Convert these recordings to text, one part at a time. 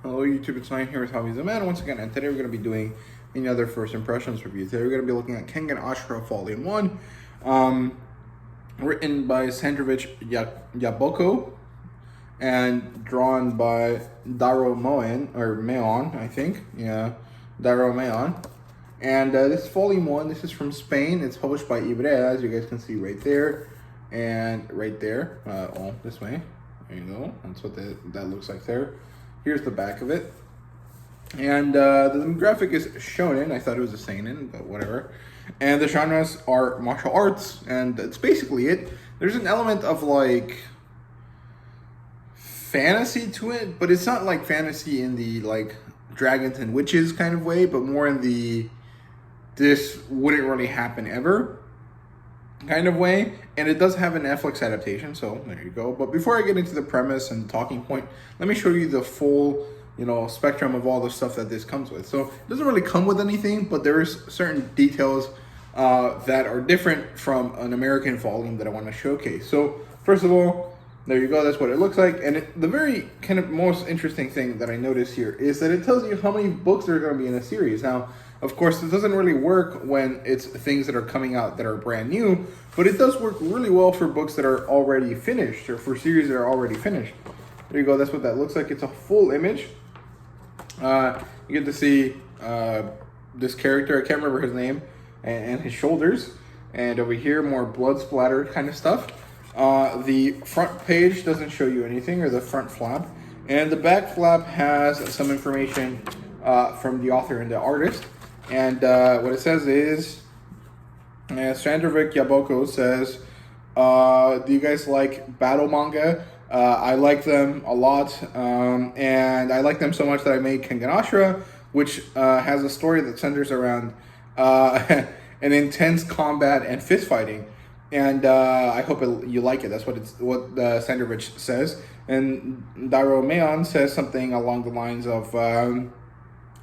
Hello YouTube, it's Ryan here with Hobbies of Man once again, and today we're going to be doing another first impressions review. Today we're going to be looking at Kengan Ashura Volume 1, written by Sandrovich Yaboko and drawn by Mayon, I think. Yeah, Daro Mayon. And this is Volume 1, this is from Spain. It's published by Ibrea, as you guys can see right there and right there. This way. There you go. That's what that looks like there. Here's the back of it. And the graphic is shonen. I thought it was a seinen, but whatever. And the genres are martial arts, and that's basically it. There's an element of like fantasy to it, but it's not like fantasy in the like dragons and witches kind of way, but more in the this wouldn't really happen ever kind of way. And it does have an Netflix adaptation, so there you go. But before I get into the premise and the talking point, let me show you the full, spectrum of all the stuff that this comes with. So it doesn't really come with anything, but there's certain details that are different from an American volume that I want to showcase. So first of all, there you go, that's what it looks like. And the very kind of most interesting thing that I noticed here is that it tells you how many books there are going to be in a series. Now, of course, it doesn't really work when it's things that are coming out that are brand new, but it does work really well for books that are already finished or for series that are already finished. There you go, that's what that looks like. It's a full image. You get to see this character, I can't remember his name, and his shoulders. And over here, more blood splatter kind of stuff. The front page doesn't show you anything, or the front flap. And the back flap has some information from the author and the artist. And what it says is, Sandrovich Yaboko says, do you guys like battle manga? I like them a lot, and I like them so much that I made Kengan Ashura, which has a story that centers around an intense combat and fist fighting. And I hope you like it. That's what Sandrovich says. And Dairo Mayon says something along the lines of,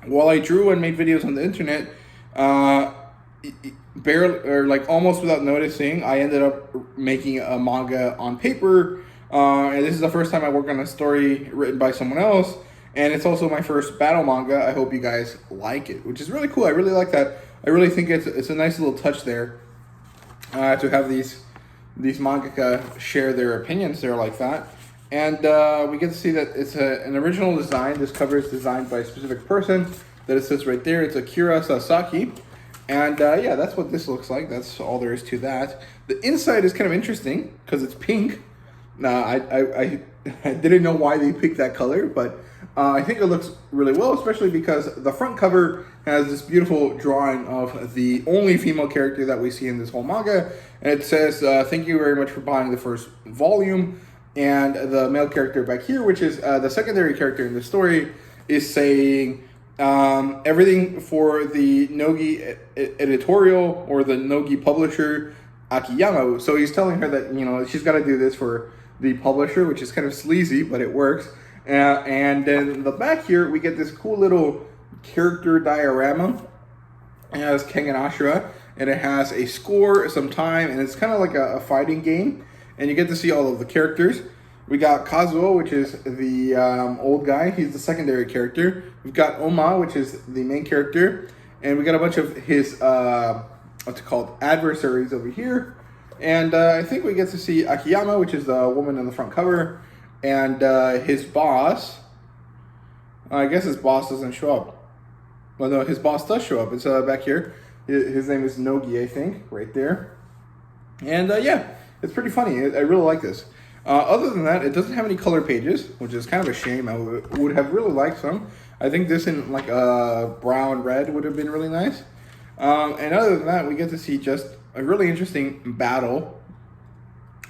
while I drew and made videos on the internet, barely or like almost without noticing, I ended up making a manga on paper. And this is the first time I work on a story written by someone else, and it's also my first battle manga. I hope you guys like it, which is really cool. I really like that. I really think it's a nice little touch there to have these mangaka share their opinions there like that. And we get to see that it's an original design. This cover is designed by a specific person that it says right there. It's Akira Sasaki. And yeah, that's what this looks like. That's all there is to that. The inside is kind of interesting because it's pink. I didn't know why they picked that color, but I think it looks really well, especially because the front cover has this beautiful drawing of the only female character that we see in this whole manga. And it says, thank you very much for buying the first volume. And the male character back here, which is the secondary character in the story, is saying everything for the Nogi editorial or the Nogi publisher, Akiyama. So he's telling her that, she's got to do this for the publisher, which is kind of sleazy, but it works. And then in the back here, we get this cool little character diorama. It has Kengan Ashura, and it has a score, some time, and it's kind of like a fighting game. And you get to see all of the characters. We got Kazuo, which is the old guy. He's the secondary character. We've got Oma, which is the main character. And we got a bunch of his, adversaries over here. And I think we get to see Akiyama, which is the woman on the front cover. And his boss. I guess his boss doesn't show up. Well, no, his boss does show up. It's back here. His name is Nogi, I think, right there. And yeah. It's pretty funny. I really like this. Other than that, it doesn't have any color pages, which is kind of a shame. I would have really liked some. I think this in like a brown red would have been really nice. And other than that, we get to see just a really interesting battle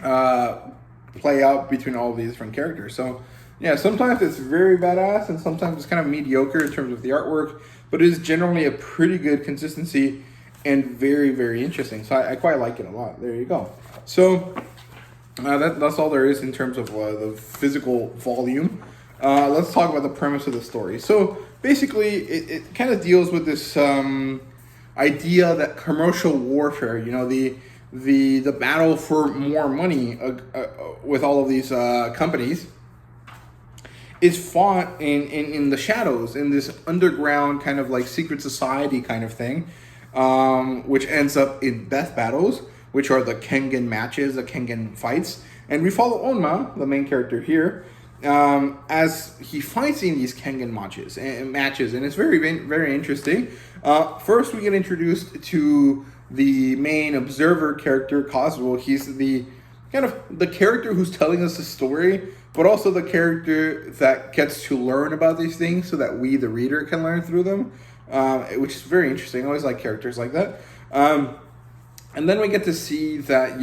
play out between all of these different characters. So yeah, sometimes it's very badass and sometimes it's kind of mediocre in terms of the artwork, but it is generally a pretty good consistency and very, very interesting. So I quite like it a lot. There you go. So that's all there is in terms of the physical volume. Let's talk about the premise of the story. So basically, it kind of deals with this idea that commercial warfare, the battle for more money with all of these companies, is fought in the shadows, in this underground kind of like secret society kind of thing, which ends up in death battles, which are the Kengan matches, the Kengan fights. And we follow Onma, the main character here, as he fights in these Kengan matches, and it's very, very interesting. First, we get introduced to the main observer character, Kazuo. He's the kind of the character who's telling us the story, but also the character that gets to learn about these things so that we, the reader, can learn through them, which is very interesting. I always like characters like that. And then we get to see that,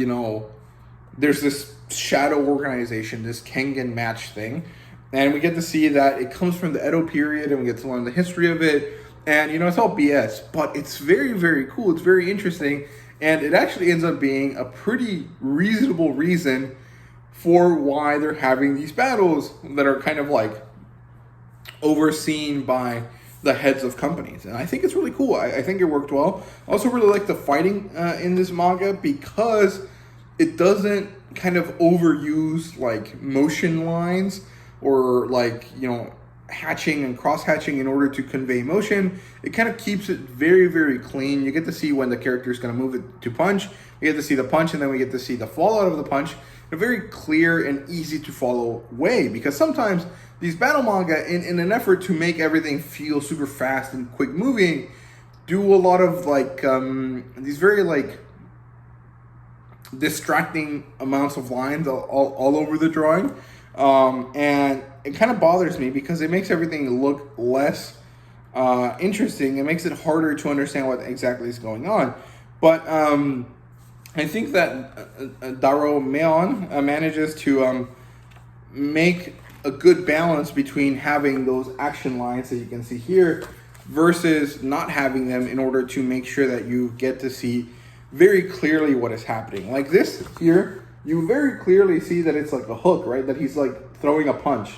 there's this shadow organization, this Kengan match thing. And we get to see that it comes from the Edo period, and we get to learn the history of it. And, it's all BS, but it's very, very cool. It's very interesting. And it actually ends up being a pretty reasonable reason for why they're having these battles that are kind of like overseen by the heads of companies. And I think it's really cool. I think it worked well. I also really like the fighting in this manga because it doesn't kind of overuse like motion lines or like, hatching and cross-hatching in order to convey motion. It kind of keeps it very, very clean. You get to see when the character is going to move it to punch. We get to see the punch, and then we get to see the fallout of the punch in a very clear and easy to follow way. Because sometimes these battle manga, in an effort to make everything feel super fast and quick moving, do a lot of like these very like distracting amounts of lines all over the drawing. And it kind of bothers me because it makes everything look less interesting. It makes it harder to understand what exactly is going on. But I think that Diorama manages to make a good balance between having those action lines that you can see here versus not having them, in order to make sure that you get to see very clearly what is happening. Like this here, you very clearly see that it's like a hook, right? That he's like throwing a punch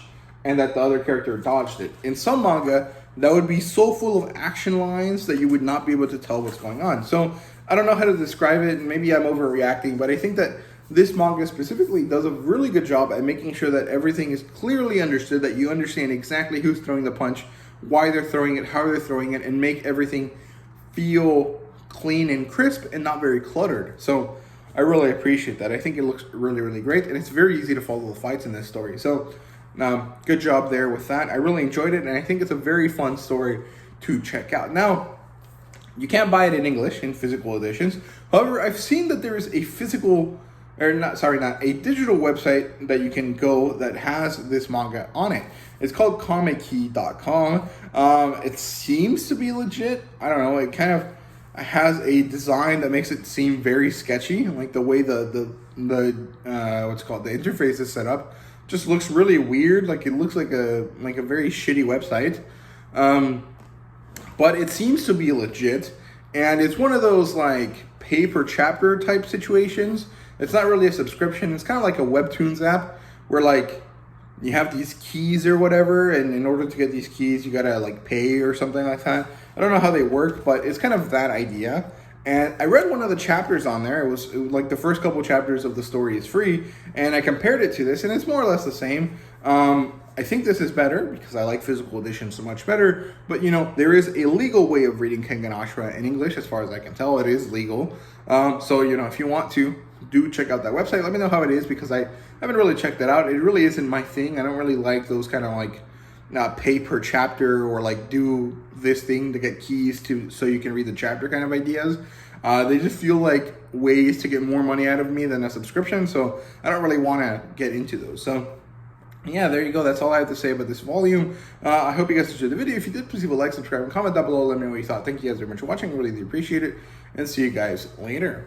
and that the other character dodged it. In some manga, that would be so full of action lines that you would not be able to tell what's going on. So I don't know how to describe it, and maybe I'm overreacting, but I think that this manga specifically does a really good job at making sure that everything is clearly understood, that you understand exactly who's throwing the punch, why they're throwing it, how they're throwing it, and make everything feel clean and crisp and not very cluttered. So I really appreciate that. I think it looks really, really great, and it's very easy to follow the fights in this story. So good job there with that. I really enjoyed it, and I think it's a very fun story to check out. Now, you can't buy it in English in physical editions. However, I've seen that there is a digital website that you can go that has this manga on it. It's called comickey.com. It seems to be legit. I don't know. It kind of has a design that makes it seem very sketchy, like the way the interface is set up just looks really weird. Like it looks like a very shitty website, but it seems to be legit, and it's one of those like pay per chapter type situations. It's not really a subscription. It's kind of like a Webtoons app where like you have these keys or whatever, and in order to get these keys, you gotta like pay or something like that. I don't know how they work, but it's kind of that idea. And I read one of the chapters on there. It was like the first couple chapters of the story is free, and I compared it to this, and it's more or less the same. I think this is better because I like physical editions so much better. But there is a legal way of reading Kengan Ashura in English, as far as I can tell. It is legal. So if you want to, do check out that website. Let me know how it is, because I haven't really checked that out. It really isn't my thing. I don't really like those kind of like pay per chapter or like do this thing to get keys to so you can read the chapter kind of ideas. They just feel like ways to get more money out of me than a subscription. So I don't really want to get into those. So yeah, there you go. That's all I have to say about this volume. I hope you guys enjoyed the video. If you did, please leave a like, subscribe, and comment down below. Let me know what you thought. Thank you guys very much for watching. I really do appreciate it. And see you guys later.